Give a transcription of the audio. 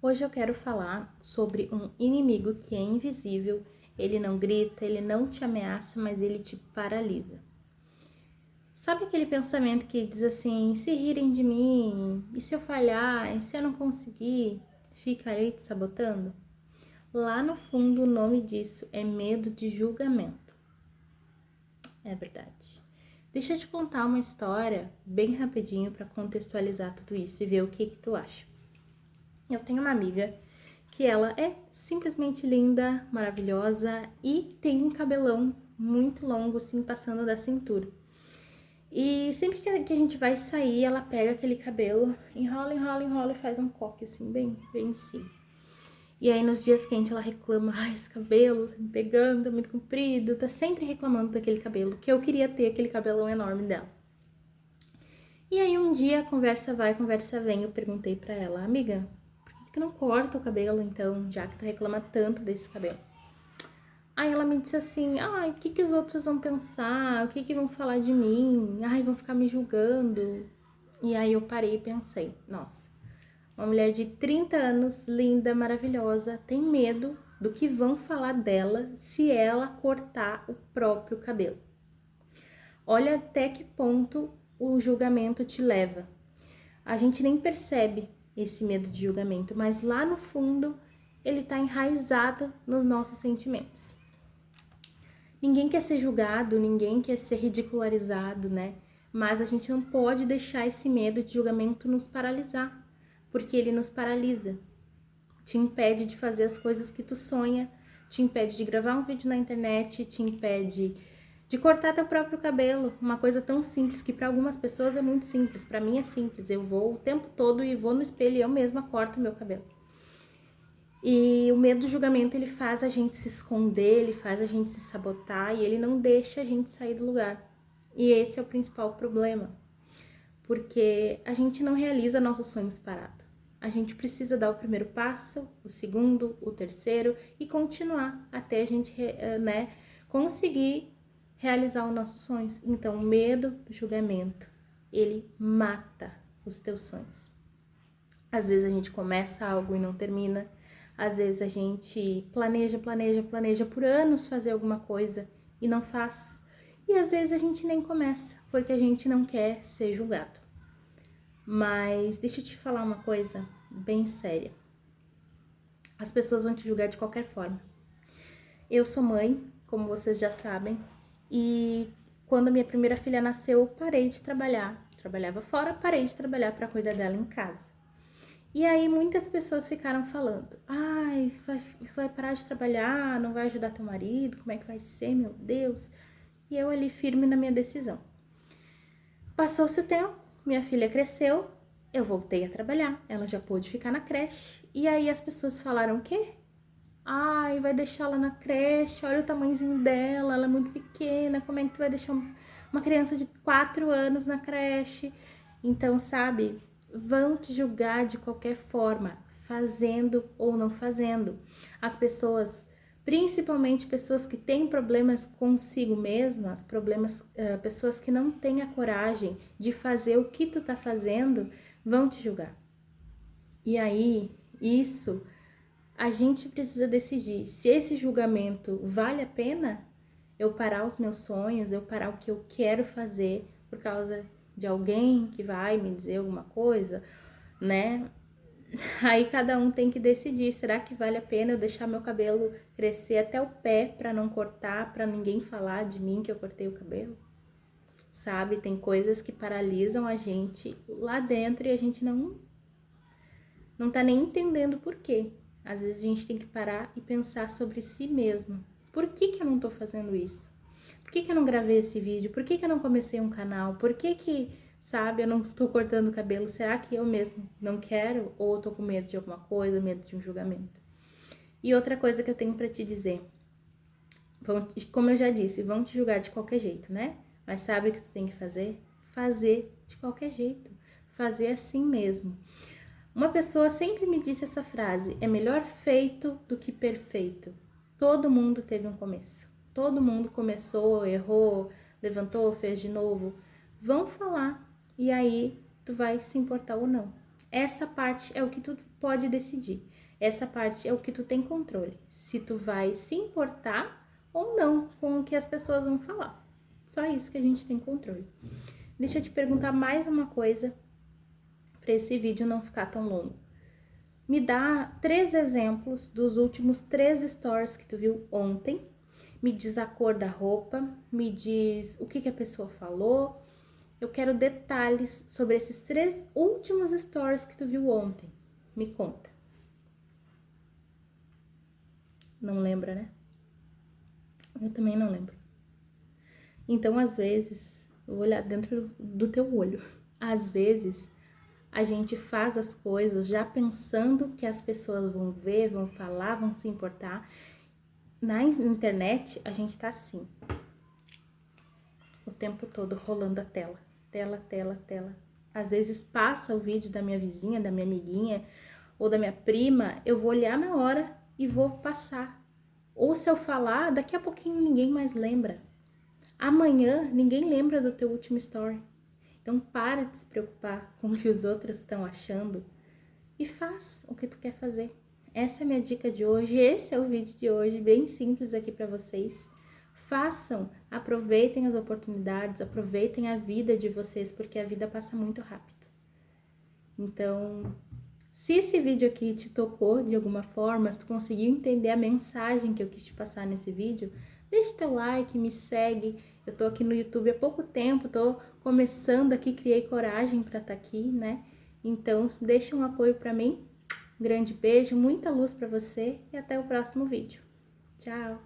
Hoje eu quero falar sobre um inimigo que é invisível, ele não grita, ele não te ameaça, mas ele te paralisa. Sabe aquele pensamento que diz assim, se rirem de mim, e se eu falhar, e se eu não conseguir, fica aí te sabotando? Lá no fundo o nome disso é medo de julgamento. É verdade. Deixa eu te contar uma história bem rapidinho para contextualizar tudo isso e ver o que tu acha. Eu tenho uma amiga que ela é simplesmente linda, maravilhosa e tem um cabelão muito longo, assim, passando da cintura. E sempre que a gente vai sair, ela pega aquele cabelo, enrola e faz um coque, assim, bem em cima. E aí, nos dias quentes, ela reclama, esse cabelo tá me pegando, tá muito comprido, tá sempre reclamando daquele cabelo, que eu queria ter aquele cabelão enorme dela. E aí, um dia, a conversa vai, conversa vem, eu perguntei pra ela, amiga, por que tu não corta o cabelo, então, já que tu reclama tanto desse cabelo? Aí ela me disse assim, o que os outros vão pensar, o que vão falar de mim, vão ficar me julgando. E aí eu parei e pensei, nossa, uma mulher de 30 anos, linda, maravilhosa, tem medo do que vão falar dela se ela cortar o próprio cabelo. Olha até que ponto o julgamento te leva. A gente nem percebe esse medo de julgamento, mas lá no fundo ele está enraizado nos nossos sentimentos. Ninguém quer ser julgado, ninguém quer ser ridicularizado, né? Mas a gente não pode deixar esse medo de julgamento nos paralisar, porque ele nos paralisa. Te impede de fazer as coisas que tu sonha, te impede de gravar um vídeo na internet, te impede de cortar teu próprio cabelo. Uma coisa tão simples que para algumas pessoas é muito simples, para mim é simples. Eu vou o tempo todo e vou no espelho e eu mesma corto meu cabelo. E o medo do julgamento, ele faz a gente se esconder, ele faz a gente se sabotar e ele não deixa a gente sair do lugar. E esse é o principal problema, porque a gente não realiza nossos sonhos parado. A gente precisa dar o primeiro passo, o segundo, o terceiro e continuar até a gente, conseguir realizar os nossos sonhos. Então, o medo do julgamento, ele mata os teus sonhos. Às vezes a gente começa algo e não termina. Às vezes a gente planeja por anos fazer alguma coisa e não faz. E às vezes a gente nem começa, porque a gente não quer ser julgado. Mas deixa eu te falar uma coisa bem séria. As pessoas vão te julgar de qualquer forma. Eu sou mãe, como vocês já sabem, e quando a minha primeira filha nasceu, eu parei de trabalhar. Trabalhava fora, parei de trabalhar para cuidar dela em casa. E aí muitas pessoas ficaram falando, vai parar de trabalhar, não vai ajudar teu marido, como é que vai ser, meu Deus? E eu ali firme na minha decisão. Passou-se o tempo, minha filha cresceu, eu voltei a trabalhar, ela já pôde ficar na creche. E aí as pessoas falaram o quê? Vai deixar ela na creche, olha o tamanhozinho dela, ela é muito pequena, como é que tu vai deixar uma criança de 4 anos na creche? Então, sabe, vão te julgar de qualquer forma, fazendo ou não fazendo. As pessoas, principalmente pessoas que têm problemas consigo mesmas, pessoas que não têm a coragem de fazer o que tu tá fazendo, vão te julgar. E aí, isso, a gente precisa decidir se esse julgamento vale a pena eu parar os meus sonhos, eu parar o que eu quero fazer por causa de alguém que vai me dizer alguma coisa, né? Aí cada um tem que decidir, será que vale a pena eu deixar meu cabelo crescer até o pé para não cortar, para ninguém falar de mim que eu cortei o cabelo? Sabe, tem coisas que paralisam a gente lá dentro e a gente não tá nem entendendo por quê. Às vezes a gente tem que parar e pensar sobre si mesmo. Por que eu não tô fazendo isso? Por que eu não gravei esse vídeo? Por que eu não comecei um canal? Por que, sabe, eu não tô cortando o cabelo? Será que eu mesmo não quero? Ou eu tô com medo de alguma coisa, medo de um julgamento? E outra coisa que eu tenho pra te dizer. Como eu já disse, vão te julgar de qualquer jeito, né? Mas sabe o que tu tem que fazer? Fazer de qualquer jeito. Fazer assim mesmo. Uma pessoa sempre me disse essa frase, é melhor feito do que perfeito. Todo mundo teve um começo. Todo mundo começou, errou, levantou, fez de novo. Vão falar e aí tu vai se importar ou não. Essa parte é o que tu pode decidir. Essa parte é o que tu tem controle. Se tu vai se importar ou não com o que as pessoas vão falar. Só isso que a gente tem controle. Deixa eu te perguntar mais uma coisa para esse vídeo não ficar tão longo. Me dá 3 exemplos dos últimos 3 stories que tu viu ontem. Me diz a cor da roupa, me diz o que a pessoa falou. Eu quero detalhes sobre esses 3 últimos stories que tu viu ontem. Me conta. Não lembra, né? Eu também não lembro. Então, às vezes, eu vou olhar dentro do teu olho. Às vezes, a gente faz as coisas já pensando que as pessoas vão ver, vão falar, vão se importar. Na internet, a gente tá assim, o tempo todo rolando a tela. Tela, tela, tela. Às vezes passa o vídeo da minha vizinha, da minha amiguinha ou da minha prima, eu vou olhar na hora e vou passar. Ou se eu falar, daqui a pouquinho ninguém mais lembra. Amanhã ninguém lembra do teu último story. Então para de se preocupar com o que os outros estão achando e faz o que tu quer fazer. Essa é a minha dica de hoje, esse é o vídeo de hoje, bem simples aqui para vocês. Façam, aproveitem as oportunidades, aproveitem a vida de vocês, porque a vida passa muito rápido. Então, se esse vídeo aqui te tocou de alguma forma, se tu conseguiu entender a mensagem que eu quis te passar nesse vídeo, deixa teu like, me segue. Eu tô aqui no YouTube há pouco tempo, tô começando aqui, criei coragem para estar aqui, né? Então, deixa um apoio para mim. Um grande beijo, muita luz para você e até o próximo vídeo. Tchau!